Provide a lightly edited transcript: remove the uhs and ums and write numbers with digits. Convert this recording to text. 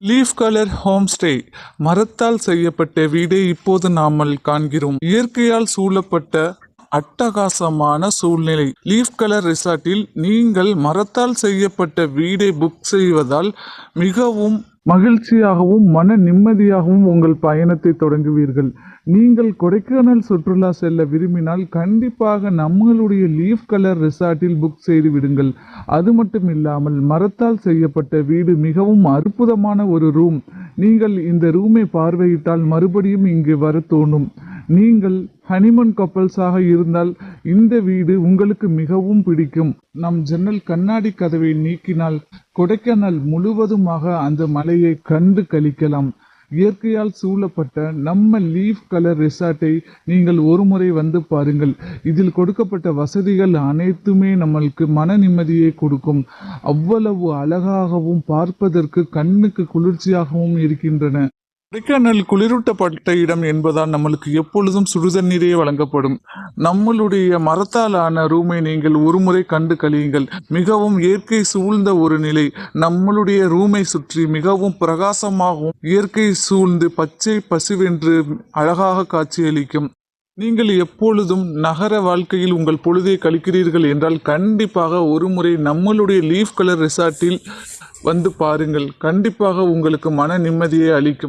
Leaf colour home stay மரத்தால் செய்யப்பட்ட வீடை இப்போது நாமல் காண்கிறோம். இயற்கையால் சூழப்பட்ட அட்டகாசமான சூழ்நிலை. லீஃப் கலர் ரிசார்ட்டில் நீங்கள் மரத்தால் செய்யப்பட்ட வீடை புக் செய்வதால் மிகவும் மகிழ்ச்சியாகவும் மன நிம்மதியாகவும் உங்கள் பயணத்தை தொடங்குவீர்கள். நீங்கள் கொடைக்கானல் சுற்றுலா செல்ல விரும்பினால் கண்டிப்பாக நம்மளுடைய லீஃப் கலர் ரிசார்ட்டில் புக் செய்து விடுங்கள். அது மட்டும் இல்லாமல் மரத்தால் செய்யப்பட்ட வீடு மிகவும் அற்புதமான ஒரு ரூம். நீங்கள் இந்த ரூமை பார்வையிட்டால் மறுபடியும் இங்கு வர தோணும். நீங்கள் ஹனிமூன் கப்பல்ஸாக இருந்தால் இந்த வீடு உங்களுக்கு மிகவும் பிடிக்கும். நம் ஜன்னல் கண்ணாடி கதவை நீக்கினால் கொடைக்கானல் முழுவதுமாக அந்த மலையை கண்டு கழிக்கலாம். இயற்கையால் சூழப்பட்ட நம்ம லீஃப் கலர் ரிசார்ட்டை நீங்கள் ஒருமுறை வந்து பாருங்கள். இதில் கொடுக்கப்பட்ட வசதிகள் அனைத்துமே நம்மளுக்கு மன நிம்மதியை கொடுக்கும். அவ்வளவு அழகாகவும் பார்ப்பதற்கு கண்ணுக்கு குளிர்ச்சியாகவும் இருக்கின்றன. கொடைக்கானல் குளிரூட்டப்பட்ட இடம் என்பதால் நம்மளுக்கு எப்பொழுதும் சுடுதண்ணீரே வழங்கப்படும். நம்மளுடைய மரத்தாலான ரூமை நீங்கள் ஒருமுறை கண்டு கழியுங்கள். மிகவும் இயற்கை சூழ்ந்த ஒரு நிலை. நம்மளுடைய ரூமை சுற்றி மிகவும் பிரகாசமாகவும் இயற்கை சூழ்ந்து பச்சை பசுவென்று அழகாக காட்சியளிக்கும். நீங்கள் எப்பொழுதும் நகர வாழ்க்கையில் உங்கள் பொழுதை கழிக்கிறீர்கள் என்றால் கண்டிப்பாக ஒருமுறை நம்மளுடைய லீஃப் கலர் ரிசார்ட்டில் வந்து பாருங்கள். கண்டிப்பாக உங்களுக்கு மன நிம்மதியை அளிக்கும்.